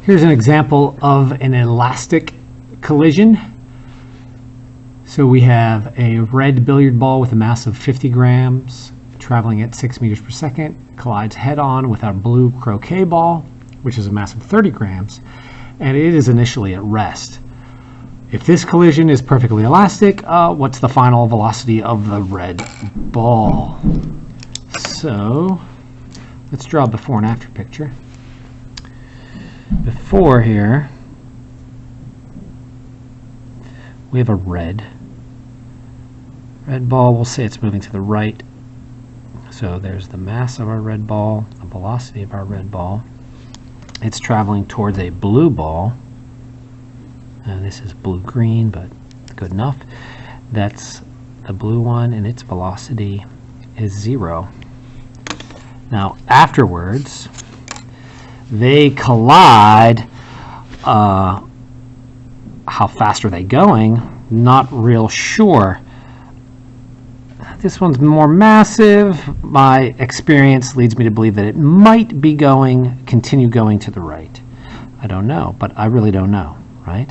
Here's an example of an elastic collision. So we have a red billiard ball with a mass of 50 grams traveling at 6 meters per second, collides head-on with our blue croquet ball, which is a mass of 30 grams, and it is initially at rest. If this collision is perfectly elastic, what's the final velocity of the red ball? So let's draw a before and after picture. Before here, we have a red ball. We'll say it's moving to the right. So there's the mass of our red ball, the velocity of our red ball. It's traveling towards a blue ball. This is blue-green, but good enough. That's the blue one, and its velocity is 0. Now, afterwards, they collide. How fast are they going? Not real sure. This one's more massive. My experience leads me to believe that it might be continue going to the right. I don't know, but I really don't know, right?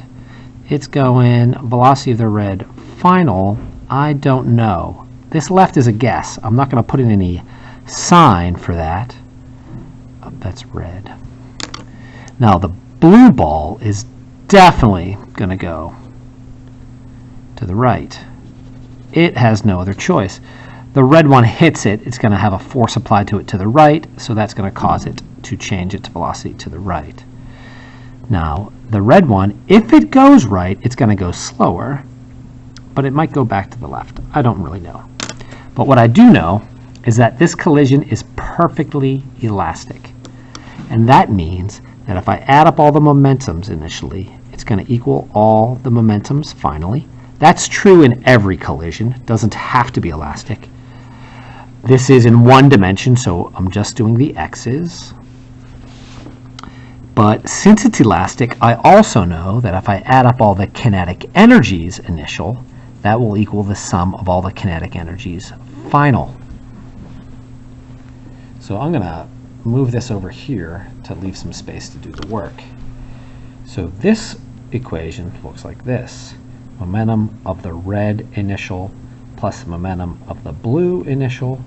It's going, velocity of the red final, I don't know. This left is a guess. I'm not going to put in any sign for that. Oh, that's red. Now the blue ball is definitely going to go to the right. It has no other choice. The red one hits it, it's going to have a force applied to it to the right, so that's going to cause it to change its velocity to the right. Now, the red one, if it goes right, it's going to go slower, but it might go back to the left. I don't really know. But what I do know is that this collision is perfectly elastic. And that means that if I add up all the momentums initially, it's going to equal all the momentums finally. That's true in every collision. It doesn't have to be elastic. This is in one dimension, so I'm just doing the x's. But since it's elastic, I also know that if I add up all the kinetic energies initial, that will equal the sum of all the kinetic energies final. So I'm going to move this over here to leave some space to do the work. So this equation looks like this. Momentum of the red initial plus the momentum of the blue initial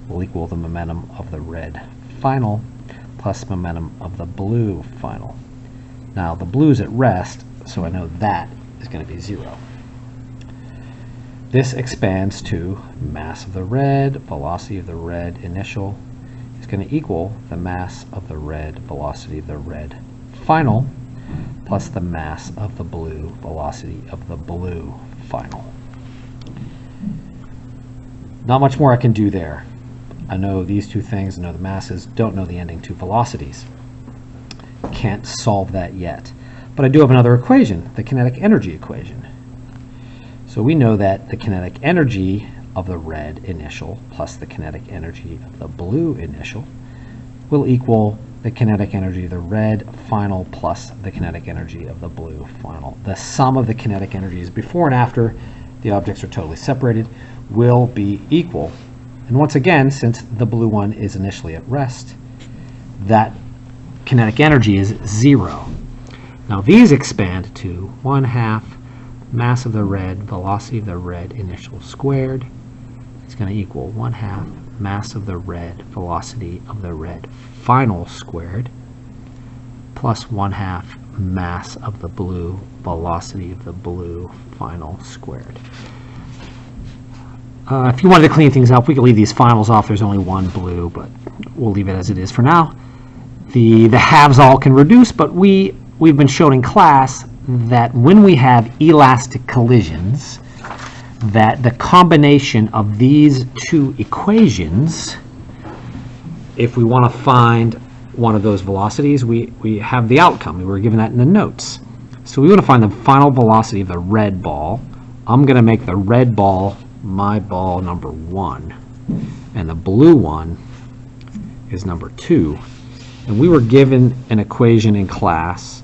will equal the momentum of the red final plus momentum of the blue final. Now the blue is at rest, so I know that is going to be 0. This expands to mass of the red, velocity of the red initial is going to equal the mass of the red, velocity of the red final, plus the mass of the blue, velocity of the blue final. Not much more I can do there. I know these two things, I know the masses, don't know the ending two velocities. Can't solve that yet. But I do have another equation, the kinetic energy equation. So we know that the kinetic energy of the red initial plus the kinetic energy of the blue initial will equal the kinetic energy of the red final plus the kinetic energy of the blue final. The sum of the kinetic energies before and after the objects are totally separated will be equal. And once again, since the blue one is initially at rest, that kinetic energy is 0. Now these expand to 1/2 mass of the red, velocity of the red initial squared. It's going to equal 1/2 mass of the red, velocity of the red final squared, plus 1/2 mass of the blue, velocity of the blue final squared. If you wanted to clean things up, we could leave these finals off. There's only one blue, but we'll leave it as it is for now. The halves all can reduce, but we've been shown in class that when we have elastic collisions, that the combination of these two equations, if we want to find one of those velocities, we have the outcome. We were given that in the notes. So we want to find the final velocity of the red ball. I'm going to make the red ball my ball number 1, and the blue one is number 2. And we were given an equation in class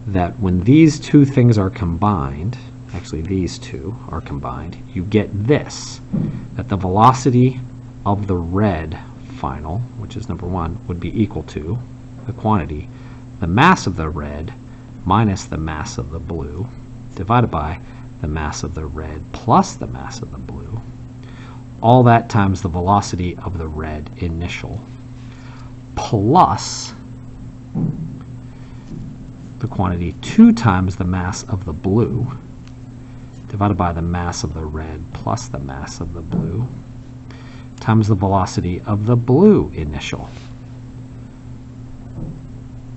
that when these two things are combined, actually these two are combined, you get this, that the velocity of the red final, which is number 1, would be equal to the quantity, the mass of the red minus the mass of the blue divided by the mass of the red plus the mass of the blue. All that times the velocity of the red initial plus the quantity 2 times the mass of the blue divided by the mass of the red plus the mass of the blue times the velocity of the blue initial.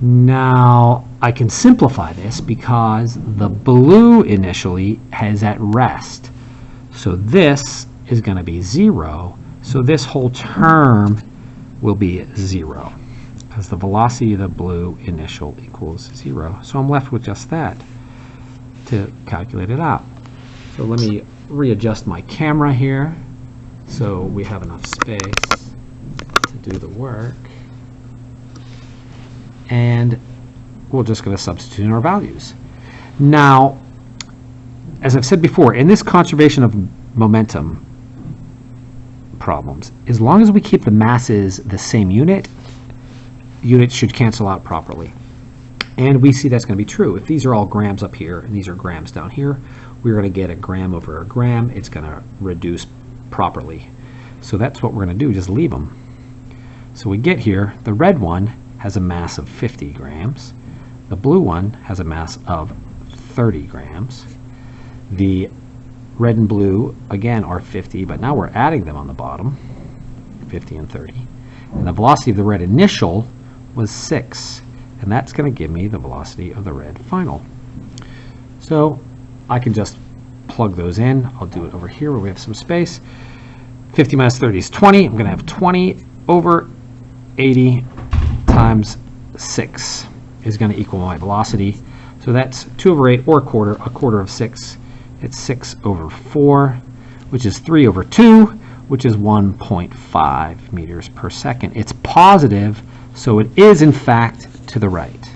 Now I can simplify this because the blue initially is at rest. So this is going to be 0. So this whole term will be 0 because the velocity of the blue initial equals 0. So I'm left with just that to calculate it out. So let me readjust my camera here so we have enough space to do the work. And we're just going to substitute in our values. Now, as I've said before, in this conservation of momentum problems, as long as we keep the masses the same units should cancel out properly. And we see that's going to be true. If these are all grams up here and these are grams down here, we're going to get a gram over a gram. It's going to reduce properly. So that's what we're going to do, just leave them. So we get here, the red one has a mass of 50 grams. The blue one has a mass of 30 grams. The red and blue, again, are 50, but now we're adding them on the bottom, 50 and 30. And the velocity of the red initial was 6, and that's going to give me the velocity of the red final. So I can just plug those in. I'll do it over here where we have some space. 50 minus 30 is 20. I'm going to have 20 over 80 times 6 is going to equal my velocity. So that's 2 over 8 or a quarter of 6. It's 6 over 4, which is 3 over 2, which is 1.5 meters per second. It's positive, so it is in fact to the right.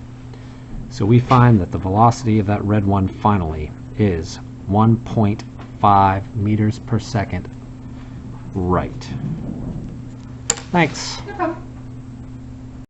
So we find that the velocity of that red one finally is 1.5 meters per second right. Thanks. No problem.